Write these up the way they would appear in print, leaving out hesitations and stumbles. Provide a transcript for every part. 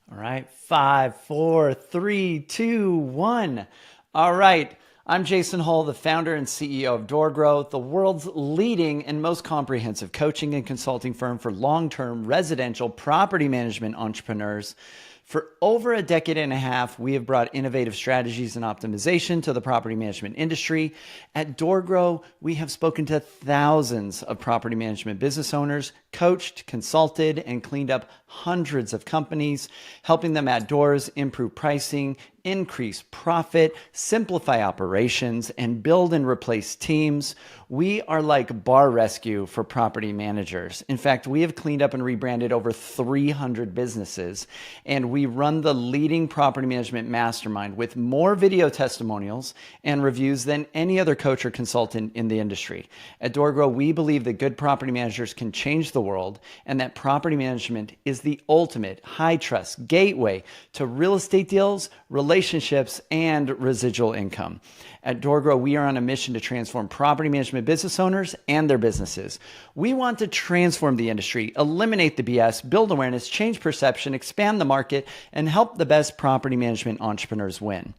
All right. Five, four, three, two, one. All right. I'm Jason Hull, the founder and CEO of DoorGrow, the world's leading and most comprehensive coaching and consulting firm for long-term residential property management entrepreneurs. For over a decade and a half, we have brought innovative strategies and optimization to the property management industry. At DoorGrow, we have spoken to thousands of property management business owners, coached, consulted, and cleaned up hundreds of companies, helping them add doors, improve pricing, increase profit, simplify operations, and build and replace teams. We are like bar rescue for property managers. In fact, we have cleaned up and rebranded over 300 businesses, and we run the leading property management mastermind with more video testimonials and reviews than any other coach or consultant in the industry. At DoorGrow, we believe that good property managers can change the world, and that property management is the ultimate high trust gateway to real estate deals, relationships, and residual income. At DoorGrow, we are on a mission to transform property management business owners and their businesses. We want to transform the industry, eliminate the BS, build awareness, change perception, expand the market, and help the best property management entrepreneurs win.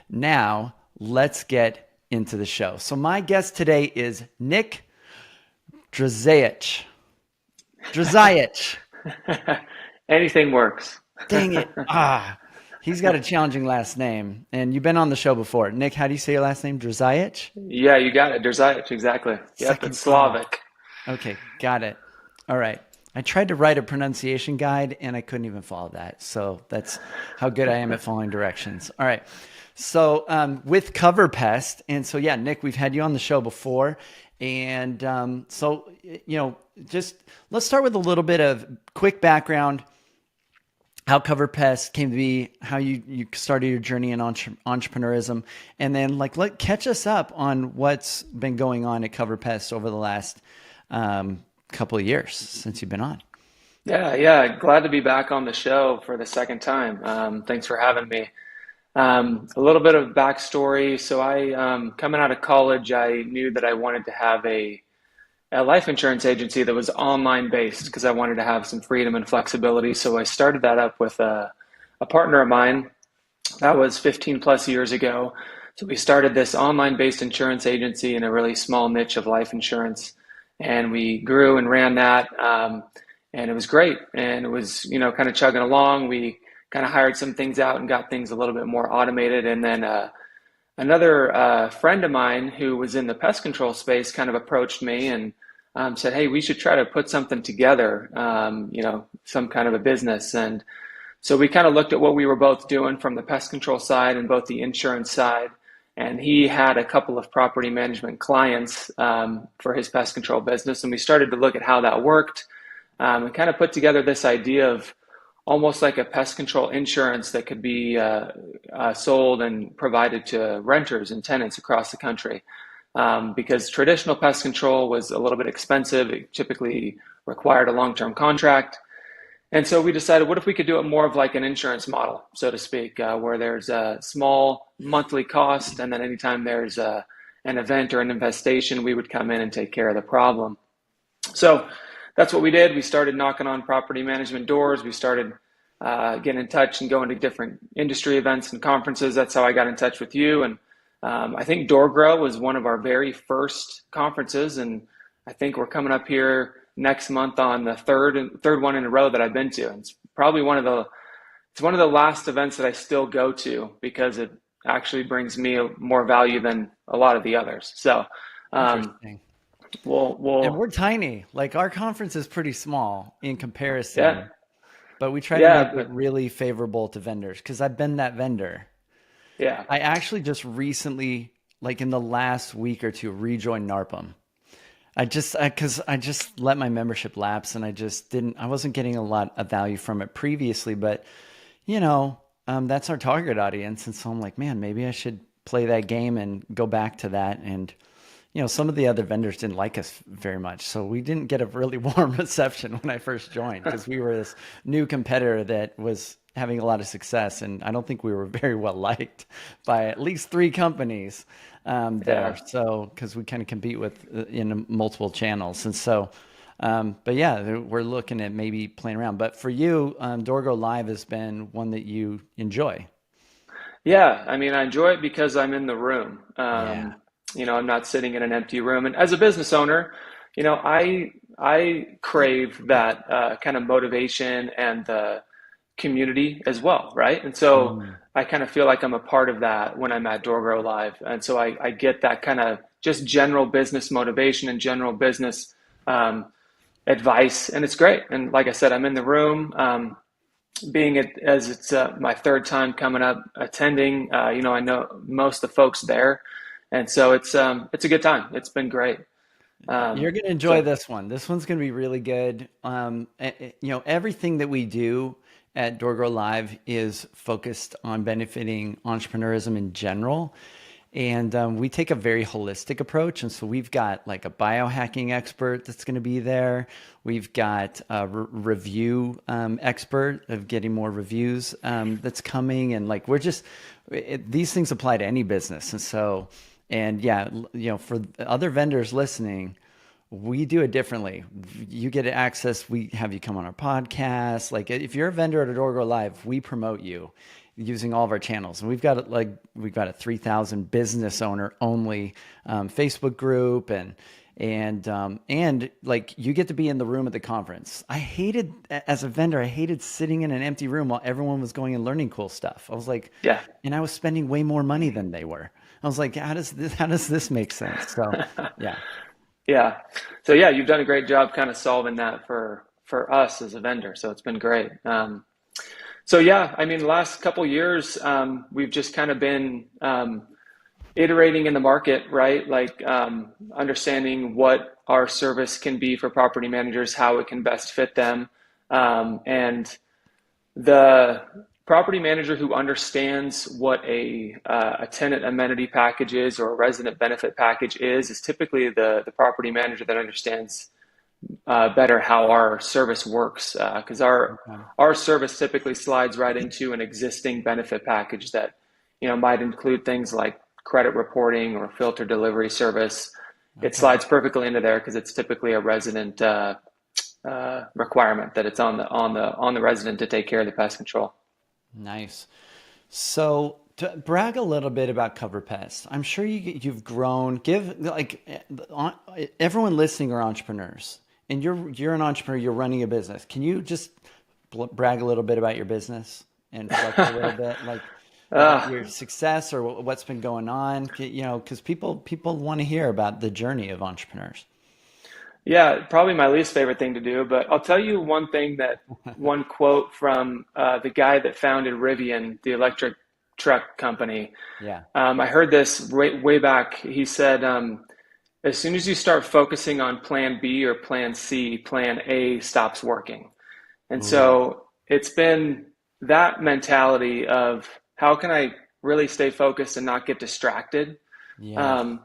Now, let's get into the show. So my guest today is Nick Drzayich. Drzayich. Anything works. Dang it. He's got a challenging last name. And you've been on the show before. Nick, how do you say your last name? Drzayich? Yeah, you got it. Drzayich, exactly. Yep, Second it's time. Slavic. Okay, got it. All right. I tried to write a pronunciation guide and I couldn't even follow that. So that's how good I am at following directions. All right. So with Cover Pest, and so yeah, Nick, we've had you on the show before. And just let's start with a little bit of quick background, how Cover Pest came to be, how you started your journey in entrepreneurism, and then catch us up on what's been going on at Cover Pest over the last couple of years since you've been on. Yeah. Glad to be back on the show for the second time. Thanks for having me. A little bit of backstory. So coming out of college, I knew that I wanted to have a life insurance agency that was online based because I wanted to have some freedom and flexibility. So I started that up with a partner of mine. That was 15 plus years ago. So we started this online based insurance agency in a really small niche of life insurance. And we grew and ran that. And it was great. And it was, kind of chugging along. We kind of hired some things out and got things a little bit more automated. And then another friend of mine who was in the pest control space kind of approached me and said, "Hey, we should try to put something together, some kind of a business." And so we kind of looked at what we were both doing from the pest control side and both the insurance side. And he had a couple of property management clients for his pest control business. And we started to look at how that worked and kind of put together this idea of almost like a pest control insurance that could be sold and provided to renters and tenants across the country. Because traditional pest control was a little bit expensive. It typically required a long-term contract. And so we decided, what if we could do it more of like an insurance model, so to speak, where there's a small monthly cost, and then anytime there's an event or an infestation, we would come in and take care of the problem. So that's what we did. We started knocking on property management doors. We started getting in touch and going to different industry events and conferences. That's how I got in touch with you. And I think DoorGrow was one of our very first conferences. And I think we're coming up here next month on the third one in a row that I've been to. And it's probably one of the last events that I still go to because it actually brings me more value than a lot of the others. So Interesting. And we'll we're tiny. Like our conference is pretty small in yeah, comparison, but we try to yeah, make it but really favorable to vendors because I've been that vendor. yeah. I actually just recently, like in the last week or two, rejoined NARPM. Because I just let my membership lapse and I wasn't getting a lot of value from it previously, but that's our target audience. And so I'm like, man, maybe I should play that game and go back to that. And, some of the other vendors didn't like us very much. So we didn't get a really warm reception when I first joined because we were this new competitor that was having a lot of success. And I don't think we were very well liked by at least three companies there. Yeah. So, because we kind of compete with in multiple channels. And so, But yeah, we're looking at maybe playing around. But for you, Dorgo Live has been one that you enjoy. Yeah, I mean, I enjoy it because I'm in the room. Yeah. I'm not sitting in an empty room. And as a business owner, I crave that kind of motivation and the community as well, right? And so Mm. I kind of feel like I'm a part of that when I'm at Door Grow Live. And so I get that kind of just general business motivation and general business um, advice, and it's great. And like I said, I'm in the room. Being it as it's my third time coming up attending, I know most of the folks there, and so it's a good time. It's been great. You're going to enjoy So this one. This one's going to be really good. Everything that we do at Dorgo Live is focused on benefiting entrepreneurism in general. And we take a very holistic approach. And so we've got like a biohacking expert that's going to be there. We've got a review expert of getting more reviews that's coming. And like, these things apply to any business. And so, and yeah, for other vendors listening, we do it differently. You get access. We have you come on our podcast. Like if you're a vendor at Adorgo Live, we promote you using all of our channels. And we've got a 3,000 business owner only Facebook group, and like you get to be in the room at the conference. As a vendor, I hated sitting in an empty room while everyone was going and learning cool stuff. I was like, yeah, and I was spending way more money than they were. I was like, how does this make sense? So yeah. yeah. So yeah, you've done a great job kind of solving that for us as a vendor. So it's been great. So yeah, I mean, the last couple years, we've just kind of been iterating in the market, right? Like understanding what our service can be for property managers, how it can best fit them, and the property manager who understands what a tenant amenity package is or a resident benefit package is typically the property manager that understands better how our service works because Okay. our service typically slides right into an existing benefit package that might include things like credit reporting or filter delivery service. It Okay. slides perfectly into there because it's typically a resident requirement that it's on the resident to take care of the pest control. Nice. So to brag a little bit about Cover Pest, I'm sure you've grown. Give like everyone listening are entrepreneurs, and you're an entrepreneur. You're running a business. Can you just brag a little bit about your business and flex a little bit, like about Uh, your success or what's been going on? Because people want to hear about the journey of entrepreneurs. Yeah, probably my least favorite thing to do, but I'll tell you one quote from the guy that founded Rivian, the electric truck company. Yeah. I heard this way back. He said, as soon as you start focusing on plan B or plan C, plan A stops working. And Ooh. so it's been that mentality of how can I really stay focused and not get distracted? Yes. Um,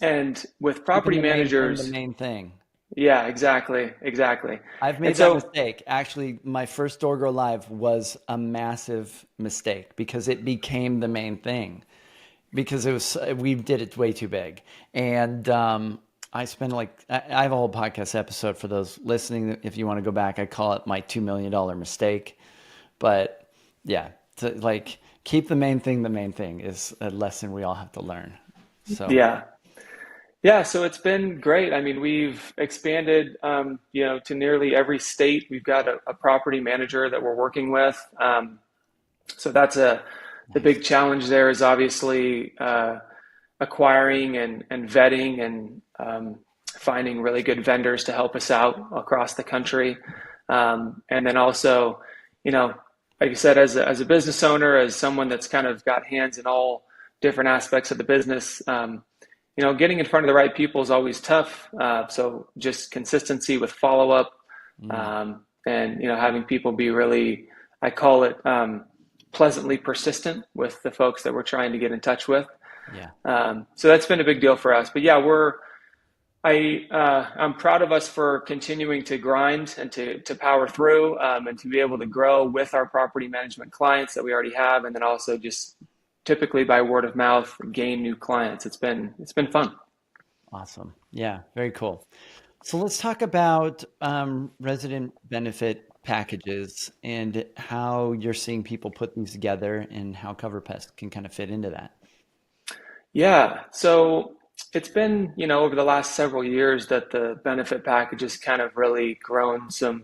and with Keeping property the main thing the managers, main thing. yeah, exactly, exactly. I've And made that so, mistake. Actually, my first Door Grow Live was a massive mistake because it became the main thing because we did it way too big. And I spent I have a whole podcast episode for those listening. If you want to go back, I call it my $2 million mistake. But yeah, to like keep the main thing is a lesson we all have to learn. So yeah, yeah. So it's been great. I mean, we've expanded, to nearly every state. We've got a property manager that we're working with. So that's the nice. big challenge there is obviously acquiring and vetting and finding really good vendors to help us out across the country. And then also, you know, like you said, as a business owner, as someone that's kind of got hands in all different aspects of the business, getting in front of the right people is always tough. So just consistency with follow up, Mm, and having people be really, I call it pleasantly persistent with the folks that we're trying to get in touch with. yeah. So that's been a big deal for us. But yeah, I'm proud of us for continuing to grind and to power through and to be able to grow with our property management clients that we already have, and then also just typically by word of mouth gain new clients. It's been fun. Awesome. Yeah, very cool. So let's talk about resident benefit packages and how you're seeing people put these together and how CoverPest can kind of fit into that. Yeah, so it's been, over the last several years that the benefit package has kind of really grown some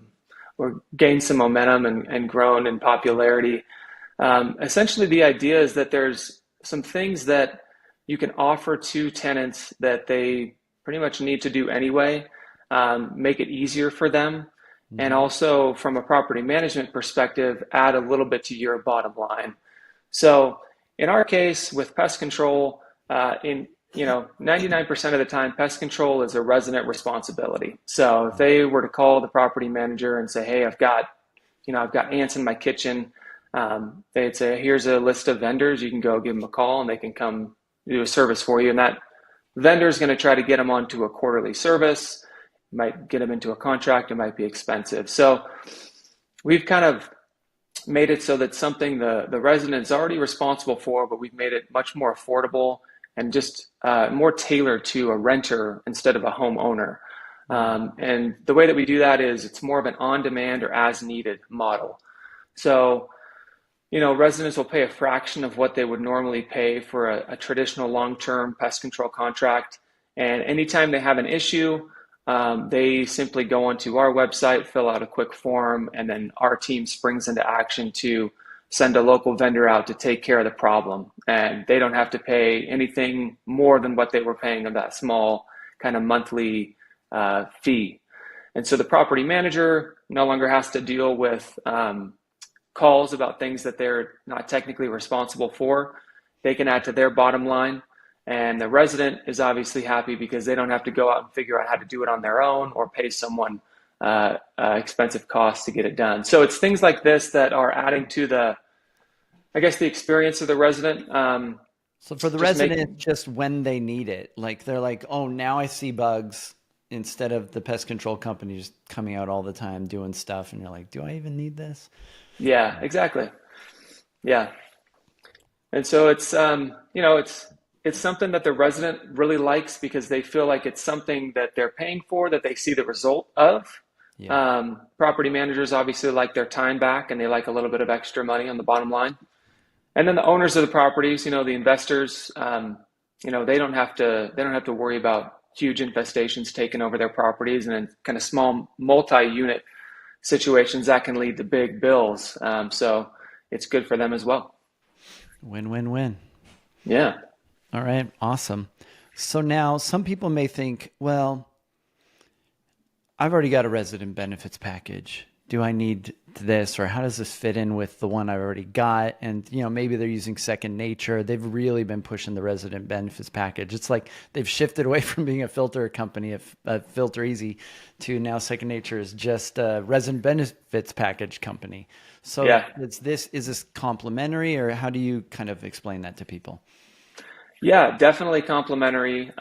or gained some momentum and grown in popularity. Essentially, the idea is that there's some things that you can offer to tenants that they pretty much need to do anyway, make it easier for them, and Hmm. also from a property management perspective, add a little bit to your bottom line. So in our case with pest control, in 99% of the time, pest control is a resident responsibility. So if they were to call the property manager and say, "Hey, I've got ants in my kitchen," they'd say, "Here's a list of vendors. You can go give them a call, and they can come do a service for you." And that vendor is going to try to get them onto a quarterly service. Might get them into a contract. It might be expensive. So we've kind of made it so that something the resident's already responsible for, but we've made it much more affordable and just more tailored to a renter instead of a homeowner. And the way that we do that is it's more of an on-demand or as-needed model. So, residents will pay a fraction of what they would normally pay for a traditional long-term pest control contract. And anytime they have an issue, they simply go onto our website, fill out a quick form, and then our team springs into action to send a local vendor out to take care of the problem. And they don't have to pay anything more than what they were paying of that small kind of monthly fee. And so the property manager no longer has to deal with calls about things that they're not technically responsible for. They can add to their bottom line. And the resident is obviously happy because they don't have to go out and figure out how to do it on their own or pay someone expensive costs to get it done. So it's things like this that are adding to I guess, the experience of the resident. So for the Just resident, make, it's just when they need it. Like they're like, oh, now I see bugs instead of the pest control company just coming out all the time doing stuff. And you're like, do I even need this? yeah, exactly. Yeah. And so it's something that the resident really likes because they feel like it's something that they're paying for, that they see the result of. Yeah. Property managers obviously like their time back and they like a little bit of extra money on the bottom line. And then the owners of the properties, the investors, they don't have to worry about huge infestations taking over their properties, and then kind of small multi-unit situations that can lead to big bills. So it's good for them as well. Win, win, win. Yeah. All right. Awesome. So now some people may think, well, I've already got a resident benefits package. Do I need this, or how does this fit in with the one I've already got? And maybe they're using Second Nature. They've really been pushing the resident benefits package. It's like they've shifted away from being a filter company, a Filter Easy, to now Second Nature is just a resident benefits package company. So Yeah. is this complementary, or how do you kind of explain that to people? Yeah, definitely complementary.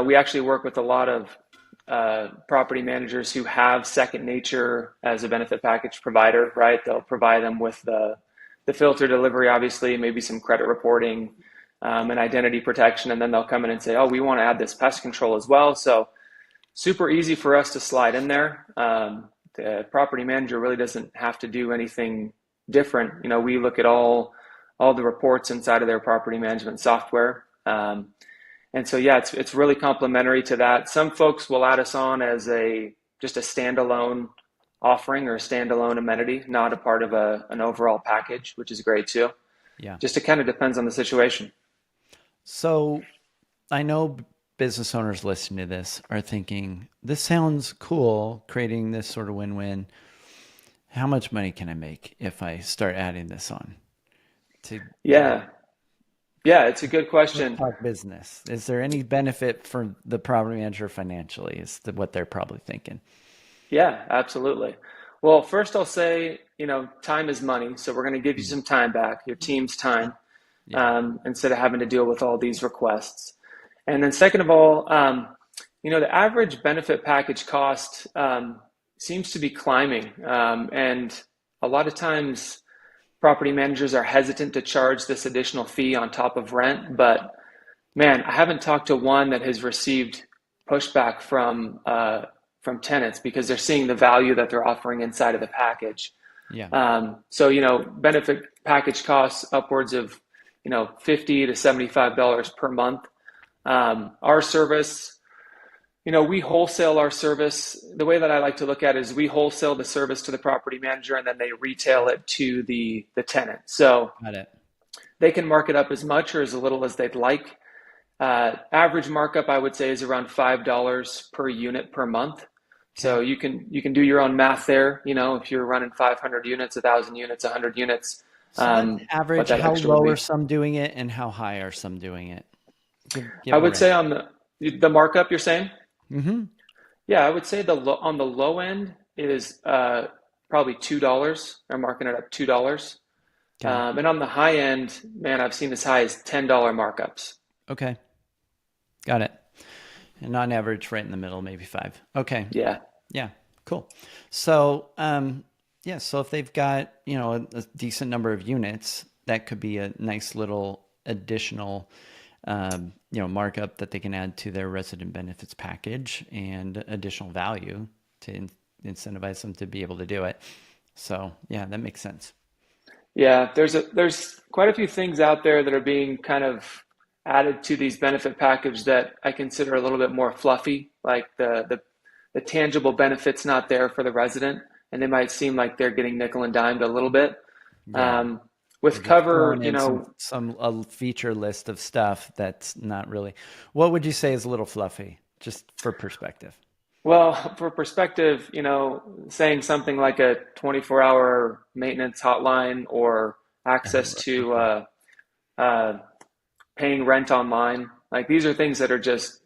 We actually work with a lot of property managers who have Second Nature as a benefit package provider, right? They'll provide them with the filter delivery, obviously, maybe some credit reporting and identity protection, and then they'll come in and say, "Oh, we want to add this pest control as well." So super easy for us to slide in there. The property manager really doesn't have to do anything different. We look at all the reports inside of their property management software. And so, yeah, it's really complementary to that. Some folks will add us on as just a standalone offering or a standalone amenity, not a part of an overall package, which is great too. Yeah. Just it kind of depends on the situation. So I know business owners listening to this are thinking, this sounds cool, creating this sort of win-win. How much money can I make if I start adding this on to, Yeah, yeah, it's a good let's question. talk business. Is there any benefit for the property manager financially is what they're probably thinking. Yeah, absolutely. Well, first I'll say, time is money, so we're going to give you Hmm. some time back, your team's time, Yeah. instead of having to deal with all these requests. And then second of all, the average benefit package cost seems to be climbing, and a lot of times property managers are hesitant to charge this additional fee on top of rent. But man, I haven't talked to one that has received pushback from tenants because they're seeing the value that they're offering inside of the package. Yeah. So, benefit package costs upwards of, $50 to $75 per month. Our service, we wholesale our service. The way that I like to look at it is we wholesale the service to the property manager and then they retail it to the tenant. So Got it. they can mark it up as much or as little as they'd like. Average markup, I would say, is around $5 per unit per month. So Okay. you can do your own math there. If you're running 500 units, 1,000 units, 100 units, So that's what average. that How extra would low are be. some doing it and how high are some doing it? Give I it a would rank. say on the markup you're saying, Mm-hmm. yeah, I would say on the low end is probably $2. I'm marking it up $2. Okay. And on the high end, man, I've seen as high as $10 markups. Okay. Got it. And on average, right in the middle, maybe five. Okay. Yeah. Yeah. Cool. So, yeah. So if they've got, a decent number of units, that could be a nice little additional, markup that they can add to their resident benefits package and additional value to incentivize them to be able to do it. So yeah, that makes sense. Yeah, there's quite a few things out there that are being kind of added to these benefit package that I consider a little bit more fluffy, like the tangible benefits not there for the resident, and they might seem like they're getting nickel and dimed a little bit. Yeah. Um, They're with just cover, throwing in some a feature list of stuff that's not really. What would you say is a little fluffy, just for perspective? well, for perspective, saying something like a 24-hour maintenance hotline or access Oh, to okay. uh, paying rent online, like these are things that are just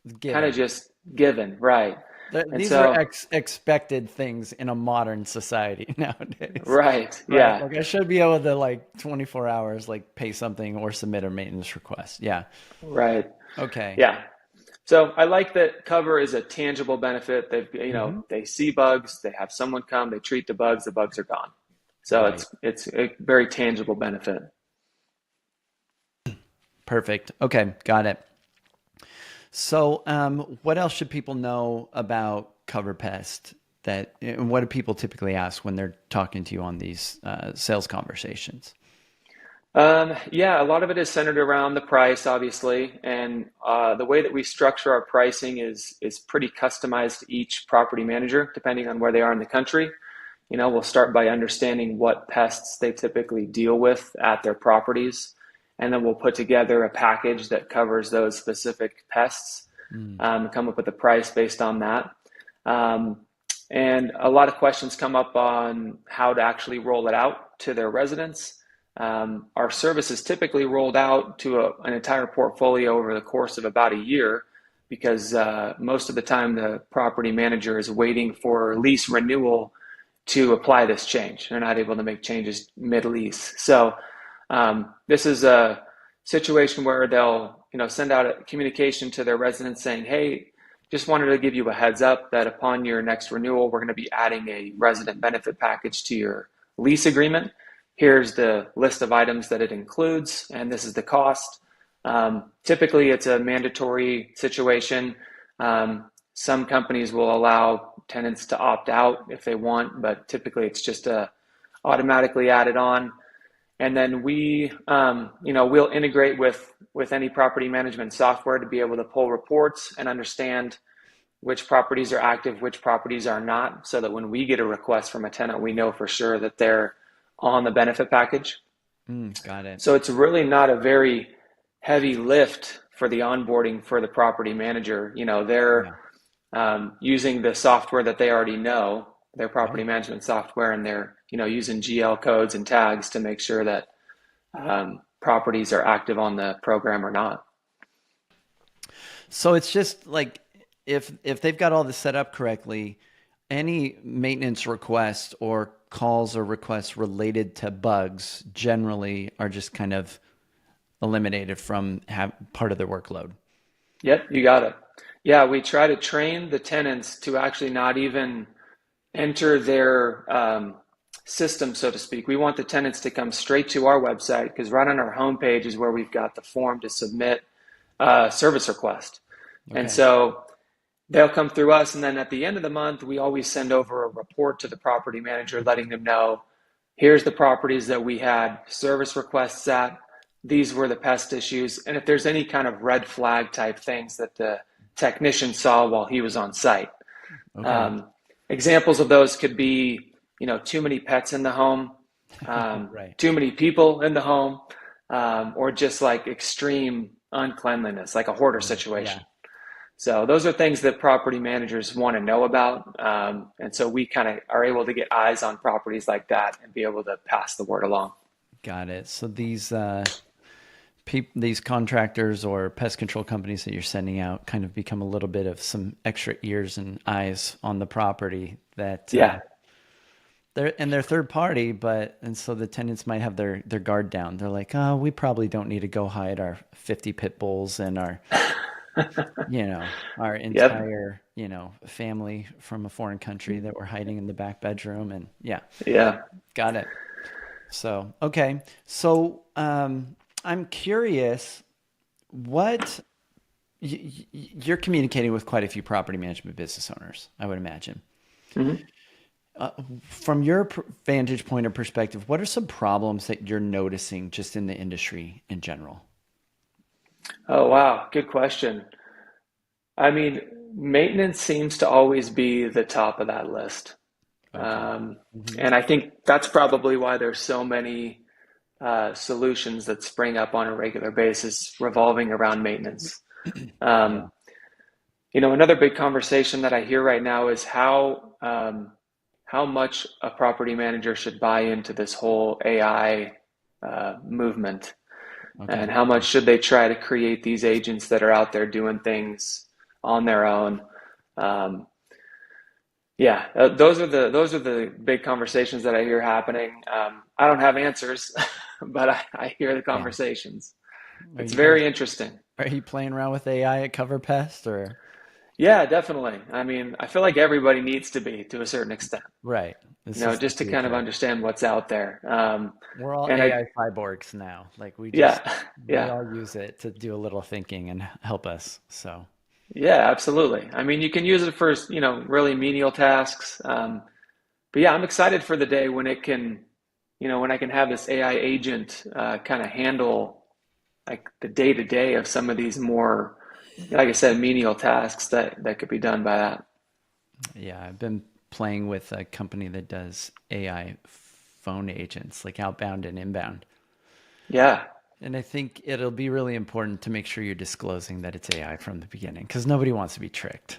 kind of Given. just given, right? And These are so, expected things in a modern society nowadays, right, right? yeah, Like I should be able to 24 hours like pay something or submit a maintenance request. Yeah. right, Okay. yeah. So I like that cover is a tangible benefit. Hmm. They see bugs, they have someone come, they treat the bugs are gone. So Right. it's a very tangible benefit. Perfect. Okay. Got it. So, what else should people know about Cover Pest? And what do people typically ask when they're talking to you on these sales conversations? Yeah, a lot of it is centered around the price, obviously, and the way that we structure our pricing is pretty customized to each property manager, depending on where they are in the country. We'll start by understanding what pests they typically deal with at their properties, and then we'll put together a package that covers those specific pests, Mm, come up with a price based on that. Um, and a lot of questions come up on how to actually roll it out to their residents. Our service is typically rolled out to an entire portfolio over the course of about a year because most of the time the property manager is waiting for lease renewal to apply this change. They're not able to make changes mid-lease. So this is a situation where they'll, send out a communication to their residents saying, "Hey, just wanted to give you a heads up that upon your next renewal, we're going to be adding a resident benefit package to your lease agreement. Here's the list of items that it includes, and this is the cost." Typically, it's a mandatory situation. Some companies will allow tenants to opt out if they want, but typically it's just automatically added on. And then we'll integrate with any property management software to be able to pull reports and understand which properties are active, which properties are not, so that when we get a request from a tenant, we know for sure that they're on the benefit package. got it. So it's really not a very heavy lift for the onboarding for the property manager. They're Yeah. using the software that they already know, their property Right. management software, and they're using GL codes and tags to make sure that properties are active on the program or not. So it's just like if they've got all this set up correctly, any maintenance requests or calls or requests related to bugs generally are just kind of eliminated from part of their workload. Yep, you got it. Yeah, we try to train the tenants to actually not even enter their system, so to speak. We want the tenants to come straight to our website because right on our homepage is where we've got the form to submit a service request. And Okay. so they'll come through us, and then at the end of the month, we always send over a report to the property manager letting them know, here's the properties that we had service requests at, these were the pest issues, and if there's any kind of red flag type things that the technician saw while he was on site. Okay. um, Examples of those could be, too many pets in the home, Right. too many people in the home, or just like extreme uncleanliness, like a hoarder Yeah. situation. So those are things that property managers want to know about. And so we kind of are able to get eyes on properties like that and be able to pass the word along. Got it. So these contractors or pest control companies that you're sending out kind of become a little bit of some extra ears and eyes on the property that Yeah. they're third party, but and so the tenants might have their guard down. They're like, oh, we probably don't need to go hide our 50 pit bulls and our Yep. entire, family from a foreign country that we're hiding in the back bedroom. And yeah, Yeah. got it. So, okay. So, I'm curious what you're communicating with quite a few property management business owners, I would imagine. Mhm. From your vantage point or perspective, what are some problems that you're noticing just in the industry in general? Oh, wow. Good question. I mean, maintenance seems to always be the top of that list. Okay. Um, Hmm. and I think that's probably why there's so many solutions that spring up on a regular basis revolving around maintenance. Yeah. Um, Another big conversation that I hear right now is how much a property manager should buy into this whole AI movement, and Okay. how much should they try to create these agents that are out there doing things on their own. Um, yeah, those are the big conversations that I hear happening. I don't have answers, but I hear the Yeah. conversations. Are It's you guys very interesting. are you playing around with AI at Cover Pest or Yeah, definitely. I mean, I feel like everybody needs to be to a certain extent, right? This is the just to kind of future. understand what's out there. We're all And I, AI cyborgs now. Like yeah, we yeah, all use it to do a little thinking and help us. So, yeah, absolutely. I mean, you can use it for, really menial tasks. But yeah, I'm excited for the day when it can, when I can have this AI agent kind of handle like the day to day of some of these more, like I said, menial tasks that could be done by that. yeah, I've been playing with a company that does AI phone agents, like outbound and inbound. Yeah, And I think it'll be really important to make sure you're disclosing that it's AI from the beginning because nobody wants to be tricked.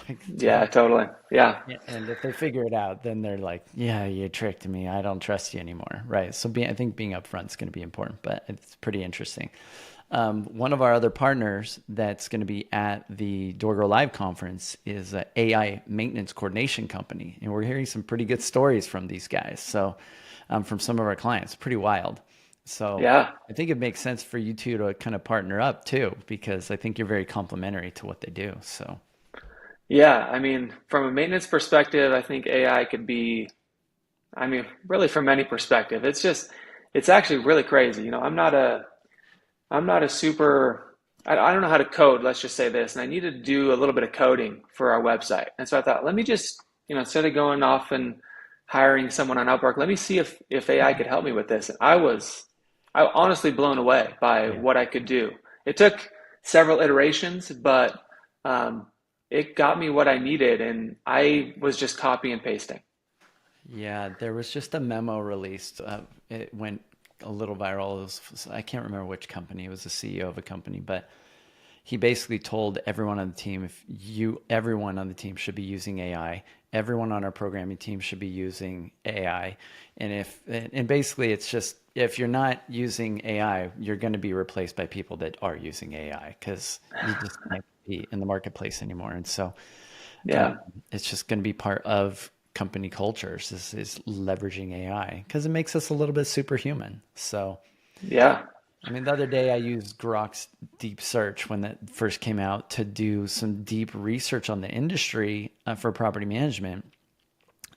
Like, yeah, totally. Yeah, yeah, and if they figure it out, then they're like, "Yeah, you tricked me. I don't trust you anymore." Right? So, I think being upfront is going to be important, but it's pretty interesting. One of our other partners that's going to be at the DoorGrow Live conference is an AI maintenance coordination company, and we're hearing some pretty good stories from these guys. So, from some of our clients, pretty wild. So, yeah. I think it makes sense for you two to kind of partner up too, because I think you're very complementary to what they do. So, Yeah, I mean, from a maintenance perspective, I think AI could be, I mean, really from any perspective. It's actually really crazy. I'm not a super, I don't know how to code, let's just say this, and I needed to do a little bit of coding for our website. And so I thought, let me just, instead of going off and hiring someone on Upwork, let me see if AI could help me with this. And I honestly blown away by yeah. what I could do. It took several iterations, but um, it got me what I needed, and I was just copy and pasting. Yeah, there was just a memo released. It went a little viral. I can't remember which company. It was the CEO of a company, but he basically told everyone on the team, everyone on the team should be using AI. Everyone on our programming team should be using AI. And basically it's just, if you're not using AI, you're going to be replaced by people that are using AI because you just can't be in the marketplace anymore. And so um, Yeah, it's just going to be part of company cultures is leveraging AI because it makes us a little bit superhuman. So, yeah, I mean, the other day I used Grok's deep search when that first came out to do some deep research on the industry for property management.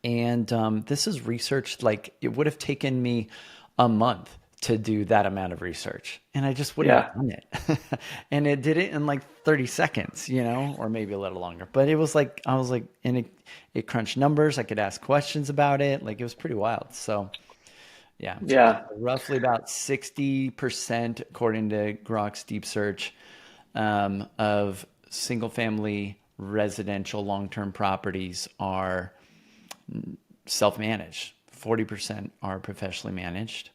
And this is research like it would have taken me a month to do that amount of research. And I just wouldn't Yeah. have done it. And it did it in like 30 seconds, or maybe a little longer. But it was like, I was like, and it crunched numbers. I could ask questions about it. Like it was pretty wild. So yeah, Yeah. roughly about 60%, according to Grok's deep search, of single family residential long-term properties are self-managed. 40% are professionally managed.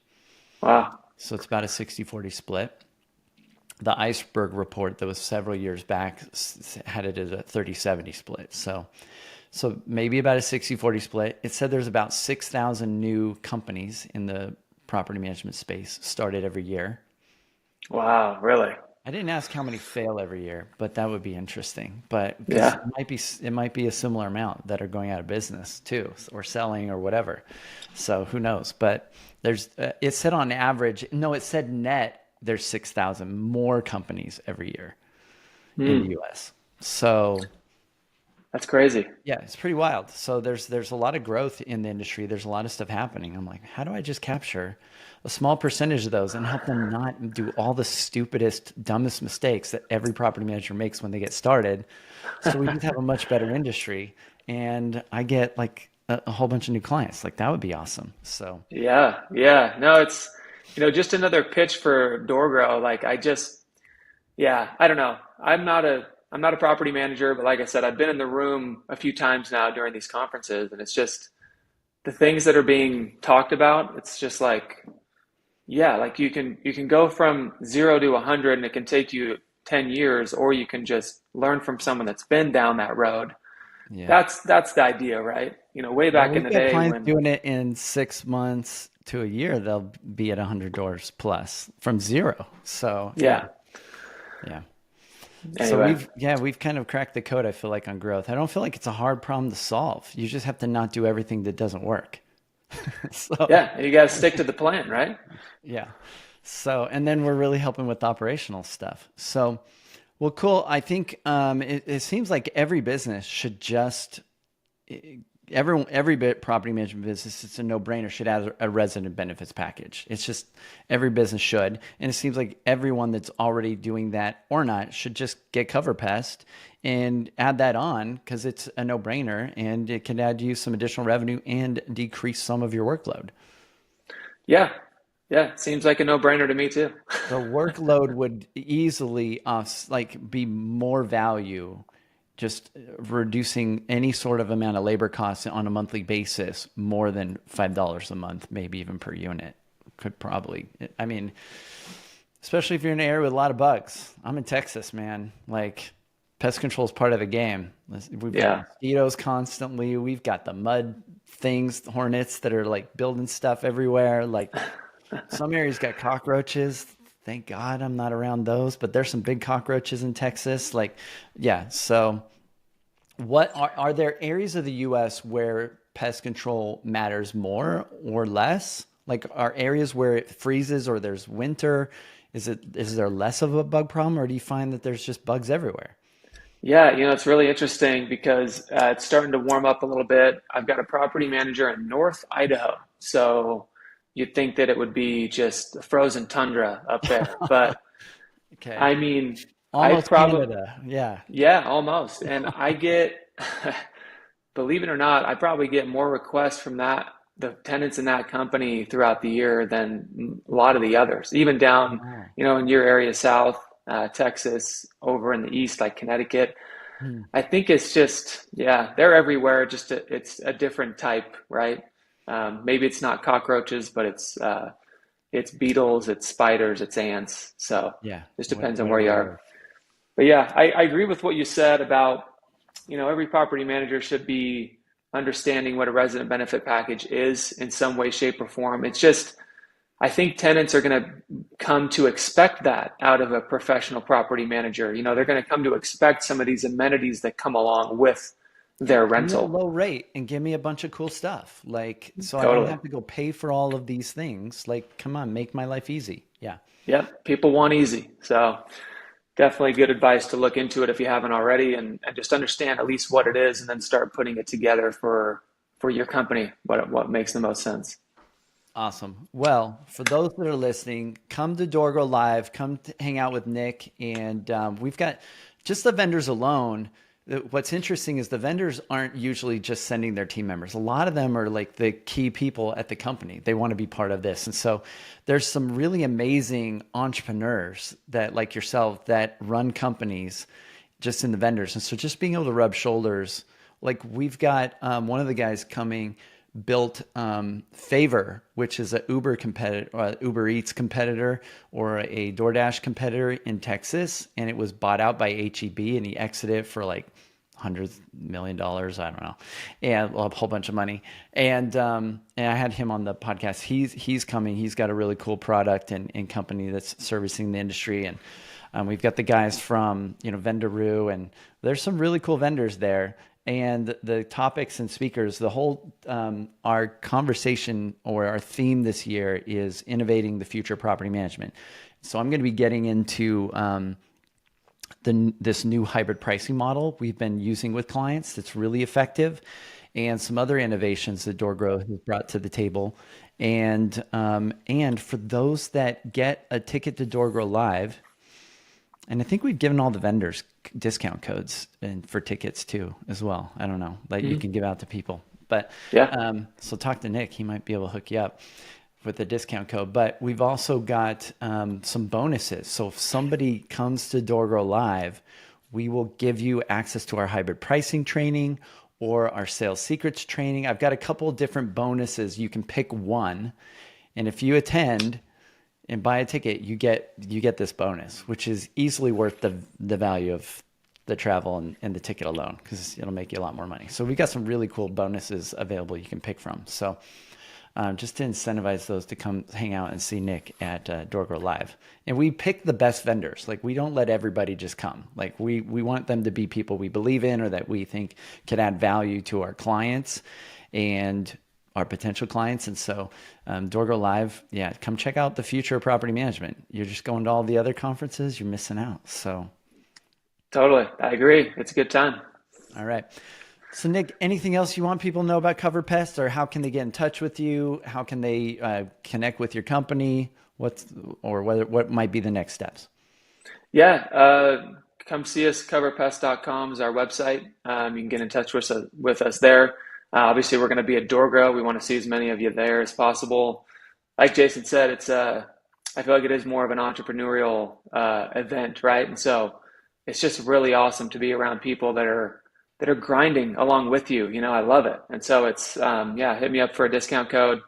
Wow. So it's about a 60-40 split. The iceberg report that was several years back had it as a 30-70 split. So maybe about a 60-40 split. It said there's about 6,000 new companies in the property management space started every year. Wow. Really? I didn't ask how many fail every year, but that would be interesting. But because Yeah. it might be a similar amount that are going out of business too, or selling or whatever. So who knows? But there's it said on average, no, it said net. There's 6,000 more companies every year in the Hmm. U.S. So That's crazy. yeah, it's pretty wild. So there's a lot of growth in the industry. There's a lot of stuff happening. I'm like, how do I just capture a small percentage of those and help them not do all the stupidest, dumbest mistakes that every property manager makes when they get started? So we just have a much better industry, and I get like a whole bunch of new clients. Like that would be awesome. So Yeah. Yeah. No, it's, just another pitch for door grow. Like yeah, I don't know. I'm not a property manager, but like I said, I've been in the room a few times now during these conferences, and it's just the things that are being talked about. It's just like, yeah, like you can go from 0 to 100, and it can take you 10 years, or you can just learn from someone that's been down that road. yeah. That's the idea, right? Way Yeah, back in we've the got day clients when, doing it in 6 months to a year. They'll be at 100 doors plus from zero. So yeah, yeah. yeah. So Anyway, we've kind of cracked the code, I feel like, on growth. I don't feel like it's a hard problem to solve. You just have to not do everything that doesn't work. So yeah, you got to stick to the plan, right? yeah. So and then we're really helping with operational stuff. So well, cool. I think it seems like every business should just every bit property management business, it's a no-brainer, should have a resident benefits package. It's just every business should, and it seems like everyone that's already doing that or not should just get cover pest and add that on because it's a no-brainer and it can add you some additional revenue and decrease some of your workload. Yeah, yeah, seems like a no-brainer to me too. The workload would easily like be more value just reducing any sort of amount of labor costs on a monthly basis more than $5 a month, maybe even per unit. Could probably, I mean, especially if you're in an area with a lot of bugs. I'm in Texas, man. Like pest control is part of the game. We've got Yeah, mosquitoes constantly. We've got the mud things, the hornets that are like building stuff everywhere. Like some areas got cockroaches. Thank God I'm not around those, but there's some big cockroaches in Texas. Like, yeah. So, what are there areas of the U.S. where pest control matters more or less? Like, are areas where it freezes or there's winter? Is there less of a bug problem, or do you find that there's just bugs everywhere? yeah, it's really interesting because it's starting to warm up a little bit. I've got a property manager in North Idaho, so you'd think that it would be just a frozen tundra up there, but Okay, I mean, I almost probably, Canada. Yeah. yeah, almost, and I get, believe it or not, I probably get more requests from the tenants in that company throughout the year than a lot of the others, even down, Wow. in your area south, Texas, over in the east, like Connecticut. Hmm. I think it's just, yeah, they're everywhere. Just it's a different type, right? Maybe it's not cockroaches, but it's beetles, it's spiders, it's ants. So Yeah. just depends on where you Whatever it are. is. But yeah, I agree with what you said about, every property manager should be understanding what a resident benefit package is in some way, shape, or form. It's just, I think tenants are going to come to expect that out of a professional property manager. They're going to come to expect some of these amenities that come along with Yeah, their give me a rental. low rate and give me a bunch of cool stuff. Like, so I don't Totally. have to go pay for all of these things. Like, come on, make my life easy. Yeah. Yep. People want easy. So definitely good advice to look into it if you haven't already, and just understand at least what it is, and then start putting it together for your company, what makes the most sense. Awesome. Well, for those that are listening, come to Dorgo Live, come to hang out with Nick, and we've got just the vendors alone. What's interesting is the vendors aren't usually just sending their team members. A lot of them are like the key people at the company. They want to be part of this. And so there's some really amazing entrepreneurs that, like yourself, that run companies just in the vendors. And so just being able to rub shoulders, like we've got one of the guys coming built Favor, which is a Uber competitor, Uber Eats competitor, or a DoorDash competitor in Texas, and it was bought out by HEB, and he exited for like $100 million, I don't know, and a whole bunch of money. And I had him on the podcast. He's coming. He's got a really cool product and company that's servicing the industry, and we've got the guys from Vendaroo, and there's some really cool vendors there. And the topics and speakers, the whole our conversation or our theme this year is innovating the future of property management. So I'm going to be getting into this new hybrid pricing model we've been using with clients that's really effective, and some other innovations that DoorGrow has brought to the table. And for those that get a ticket to DoorGrow Live, and I think we've given all the vendors discount codes and for tickets too, as well. I don't know, that you can give out to people. But Yeah. so talk to Nick; he might be able to hook you up with a discount code. But we've also got some bonuses. So if somebody comes to DoorGrow Live, we will give you access to our hybrid pricing training or our sales secrets training. I've got a couple of different bonuses. You can pick one, and if you attend and buy a ticket, you get this bonus, which is easily worth the value of the travel and the ticket alone, because it'll make you a lot more money. So we got some really cool bonuses available you can pick from. So just to incentivize those to come hang out and see Nick at DoorGrow Live. And we pick the best vendors. Like, we don't let everybody just come. Like, we want them to be people we believe in or that we think can add value to our clients and our potential clients. And so DoorGrow Live, yeah, come check out the future of property management. You're just going to all the other conferences, you're missing out. So, Totally. I agree. It's a good time. all right. So Nick, anything else you want people to know about Cover Pest, or how can they get in touch with you? How can they connect with your company? What might be the next steps? Yeah. Come see us. Coverpest.com is our website. You can get in touch with us there. Obviously, we're going to be at DoorGrow. We want to see as many of you there as possible. Like Jason said, I feel like it is more of an entrepreneurial event, right? And so it's just really awesome to be around people that are grinding along with you. I love it. And so it's yeah, hit me up for a discount code.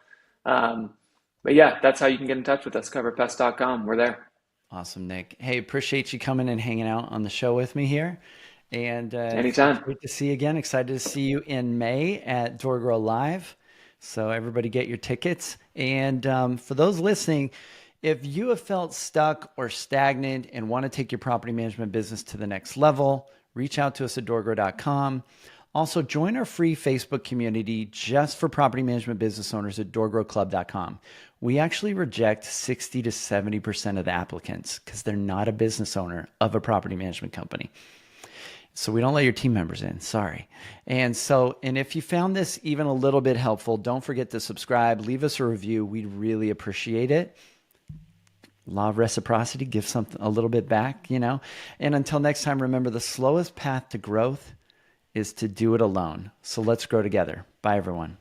But yeah, that's how you can get in touch with us. Coverpest.com. We're there. Awesome, Nick. Hey, appreciate you coming and hanging out on the show with me here. And Anytime. great to see you again. Excited to see you in May at DoorGrow Live. So everybody get your tickets. And for those listening, if you have felt stuck or stagnant and want to take your property management business to the next level, reach out to us at doorgrow.com. Also, join our free Facebook community just for property management business owners at doorgrowclub.com. We actually reject 60 to 70% of the applicants because they're not a business owner of a property management company. So we don't let your team members in. Sorry. And if you found this even a little bit helpful, don't forget to subscribe, leave us a review. We'd really appreciate it. Law of reciprocity, give something a little bit back, And until next time, remember, the slowest path to growth is to do it alone. So let's grow together. Bye, everyone.